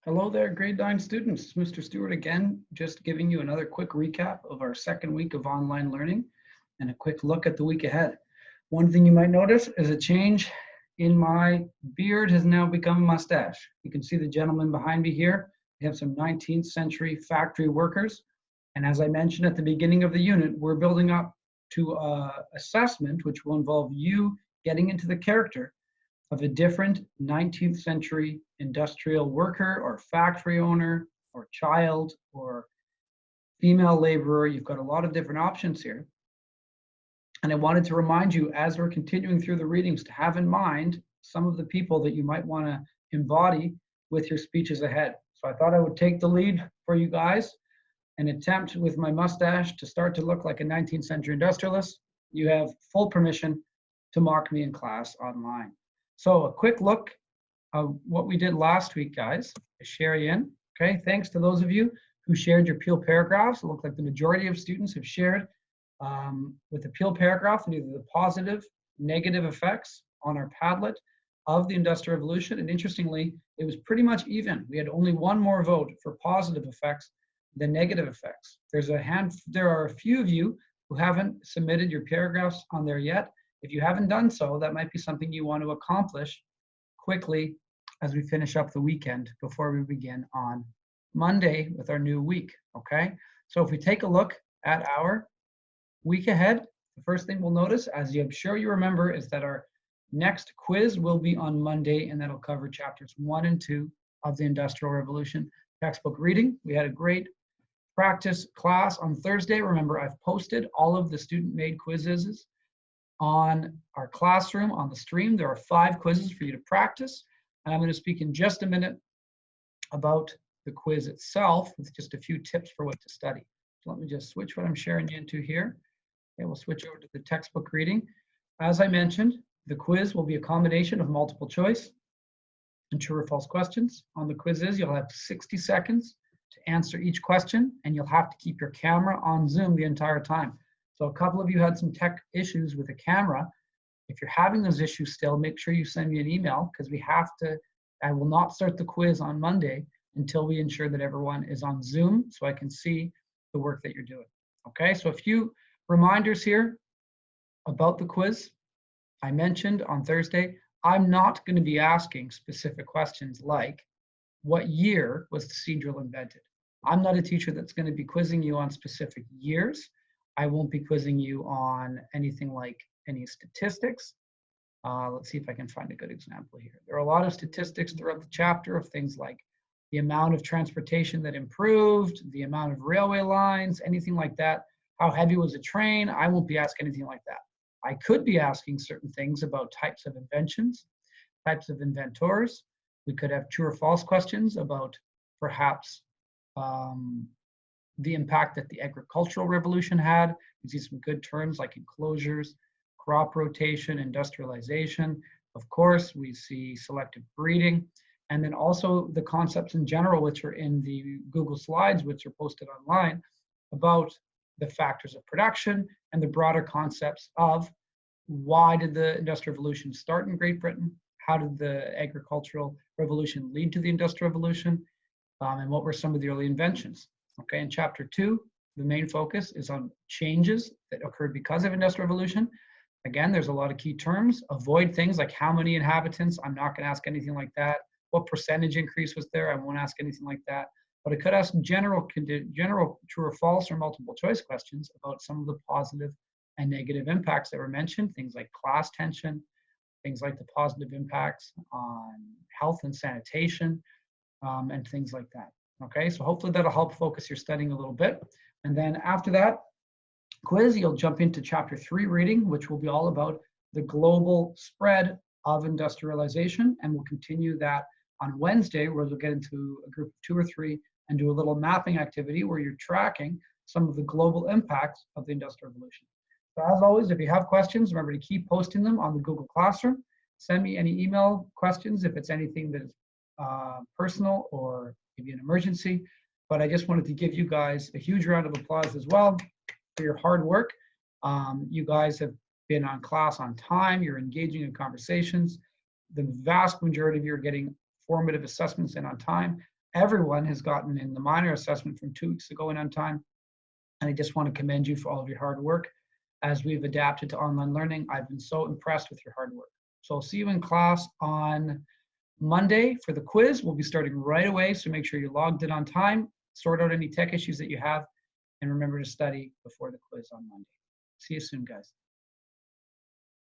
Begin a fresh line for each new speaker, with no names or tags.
Hello there, grade 9 students. It's Mr. Stewart again, just giving you another quick recap of our second week of online learning and a quick look at the week ahead. One thing you might notice is a change in my beard has now become a mustache. You can see the gentleman behind me here. We have some 19th century factory workers. And as I mentioned at the beginning of the unit, we're building up to assessment, which will involve you getting into the character of a different 19th century industrial worker or factory owner or child or female laborer. You've got a lot of different options here. And I wanted to remind you, as we're continuing through the readings, to have in mind some of the people that you might want to embody with your speeches ahead. So I thought I would take the lead for you guys and attempt with my mustache to start to look like a 19th century industrialist. You have full permission to mock me in class online. So a quick look of what we did last week, guys. I share you in. Okay, thanks to those of you who shared your Peel paragraphs. It looked like the majority of students have shared with the Peel paragraph and either the positive, negative effects on our Padlet of the Industrial Revolution. And interestingly, it was pretty much even. We had only one more vote for positive effects than negative effects. There are a few of you who haven't submitted your paragraphs on there yet. If you haven't done so, that might be something you want to accomplish quickly as we finish up the weekend before we begin on Monday with our new week, okay? So if we take a look at our week ahead, the first thing we'll notice, as I'm sure you remember, is that our next quiz will be on Monday, and that'll cover chapters 1 and 2 of the Industrial Revolution textbook reading. We had a great practice class on Thursday. Remember, I've posted all of the student-made quizzes on our classroom, on the stream. There are 5 quizzes for you to practice. And I'm going to speak in just a minute about the quiz itself with just a few tips for what to study. So let me just switch what I'm sharing you into here. Okay, we'll switch over to the textbook reading. As I mentioned, the quiz will be a combination of multiple choice and true or false questions. On the quizzes, you'll have 60 seconds to answer each question, and you'll have to keep your camera on Zoom the entire time. So a couple of you had some tech issues with the camera. If you're having those issues still, make sure you send me an email because I will not start the quiz on Monday until we ensure that everyone is on Zoom so I can see the work that you're doing. Okay, so a few reminders here about the quiz. I mentioned on Thursday, I'm not going to be asking specific questions like, what year was the seed drill invented? I'm not a teacher that's going to be quizzing you on specific years. I won't be quizzing you on anything like any statistics. Let's see if I can find a good example here. There are a lot of statistics throughout the chapter of things like the amount of transportation that improved, the amount of railway lines, anything like that. How heavy was a train? I won't be asking anything like that. I could be asking certain things about types of inventions, types of inventors. We could have true or false questions about perhaps the impact that the agricultural revolution had. We see some good terms like enclosures, crop rotation, industrialization. Of course, we see selective breeding, and then also the concepts in general, which are in the Google Slides, which are posted online, about the factors of production and the broader concepts of why did the Industrial Revolution start in Great Britain? How did the agricultural revolution lead to the Industrial Revolution? And what were some of the early inventions? Okay, in chapter 2, the main focus is on changes that occurred because of Industrial Revolution. Again, there's a lot of key terms. Avoid things like how many inhabitants. I'm not going to ask anything like that. What percentage increase was there? I won't ask anything like that. But I could ask general true or false or multiple choice questions about some of the positive and negative impacts that were mentioned, things like class tension, things like the positive impacts on health and sanitation, and things like that. Okay, so hopefully that'll help focus your studying a little bit. And then after that quiz, you'll jump into chapter 3 reading, which will be all about the global spread of industrialization. And we'll continue that on Wednesday, where we'll get into a group of 2 or 3 and do a little mapping activity where you're tracking some of the global impacts of the Industrial Revolution. So as always, if you have questions, remember to keep posting them on the Google Classroom. Send me any email questions if it's anything that is personal or maybe an emergency. But I just wanted to give you guys a huge round of applause as well for your hard work. You guys have been on class on time. You're engaging in conversations. The vast majority of you are getting formative assessments in on time. everyone has gotten in the minor assessment from 2 weeks ago and on time. And I just want to commend you for all of your hard work. As we've adapted to online learning, I've been so impressed with your hard work. So I'll see you in class on Monday for the quiz. We'll be starting right away, so make sure you're logged in on time, sort out any tech issues that you have, and remember to study before the quiz on Monday. See you soon, guys.